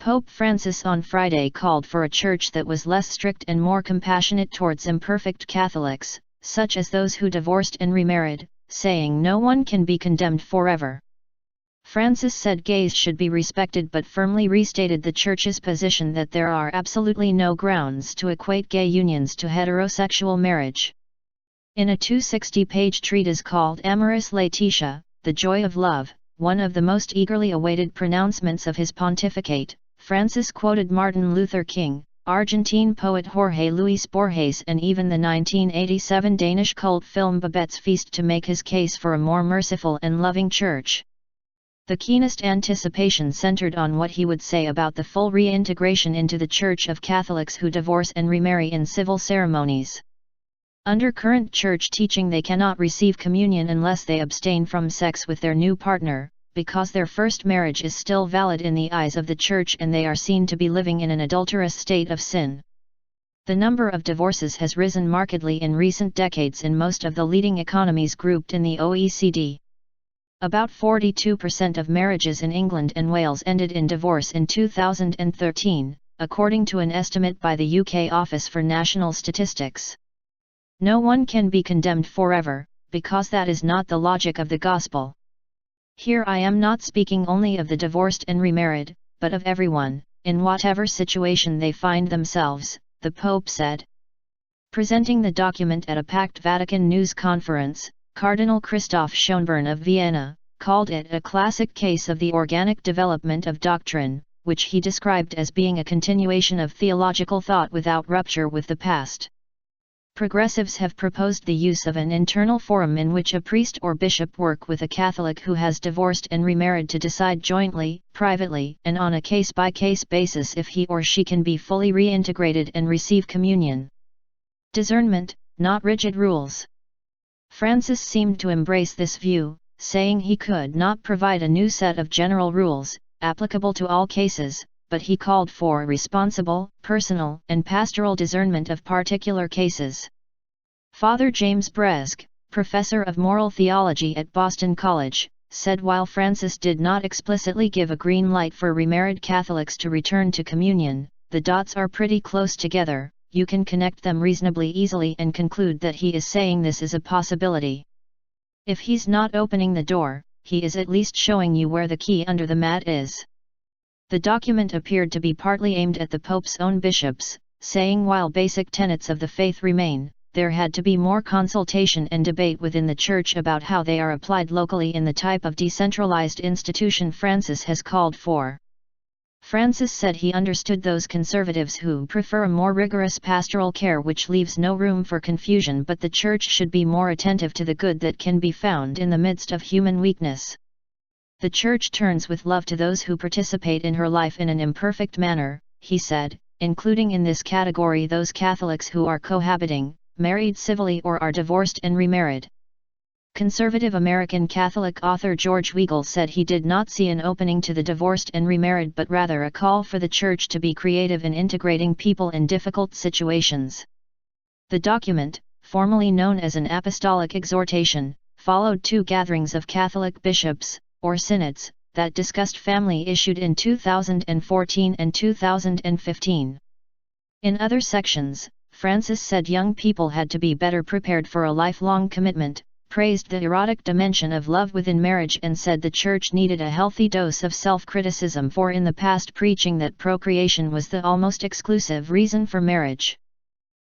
Pope Francis on Friday called for a church that was less strict and more compassionate towards imperfect Catholics, such as those who divorced and remarried, saying no one can be condemned forever. Francis said gays should be respected but firmly restated the Church's position that there are absolutely no grounds to equate gay unions to heterosexual marriage. In a 260-page treatise called Amoris Laetitia, The Joy of Love, one of the most eagerly awaited pronouncements of his pontificate, Francis quoted Martin Luther King, Argentine poet Jorge Luis Borges and even the 1987 Danish cult film Babette's Feast to make his case for a more merciful and loving church. The keenest anticipation centered on what he would say about the full reintegration into the Church of Catholics who divorce and remarry in civil ceremonies. Under current church teaching, they cannot receive communion unless they abstain from sex with their new partner, because their first marriage is still valid in the eyes of the Church and they are seen to be living in an adulterous state of sin. The number of divorces has risen markedly in recent decades in most of the leading economies grouped in the OECD. About 42% of marriages in England and Wales ended in divorce in 2013, according to an estimate by the UK Office for National Statistics. No one can be condemned forever, because that is not the logic of the gospel. Here I am not speaking only of the divorced and remarried, but of everyone, in whatever situation they find themselves, the Pope said. Presenting the document at a packed Vatican news conference, Cardinal Christoph Schönborn of Vienna called it a classic case of the organic development of doctrine, which he described as being a continuation of theological thought without rupture with the past. Progressives have proposed the use of an internal forum in which a priest or bishop work with a Catholic who has divorced and remarried to decide jointly, privately, and on a case-by-case basis if he or she can be fully reintegrated and receive communion. Discernment, not rigid rules. Francis seemed to embrace this view, saying he could not provide a new set of general rules, applicable to all cases, but he called for responsible, personal, and pastoral discernment of particular cases. Father James Bresk, professor of moral theology at Boston College, said while Francis did not explicitly give a green light for remarried Catholics to return to communion, the dots are pretty close together. You can connect them reasonably easily and conclude that he is saying this is a possibility. If he's not opening the door, he is at least showing you where the key under the mat is. The document appeared to be partly aimed at the Pope's own bishops, saying while basic tenets of the faith remain, there had to be more consultation and debate within the Church about how they are applied locally in the type of decentralized institution Francis has called for. Francis said he understood those conservatives who prefer a more rigorous pastoral care which leaves no room for confusion, but the Church should be more attentive to the good that can be found in the midst of human weakness. The Church turns with love to those who participate in her life in an imperfect manner, he said, including in this category those Catholics who are cohabiting, married civilly or are divorced and remarried. Conservative American Catholic author George Weigel said he did not see an opening to the divorced and remarried but rather a call for the Church to be creative in integrating people in difficult situations. The document, formally known as an apostolic exhortation, followed two gatherings of Catholic bishops, or synods, that discussed family issued in 2014 and 2015. In other sections, Francis said young people had to be better prepared for a lifelong commitment, praised the erotic dimension of love within marriage and said the Church needed a healthy dose of self-criticism for in the past preaching that procreation was the almost exclusive reason for marriage.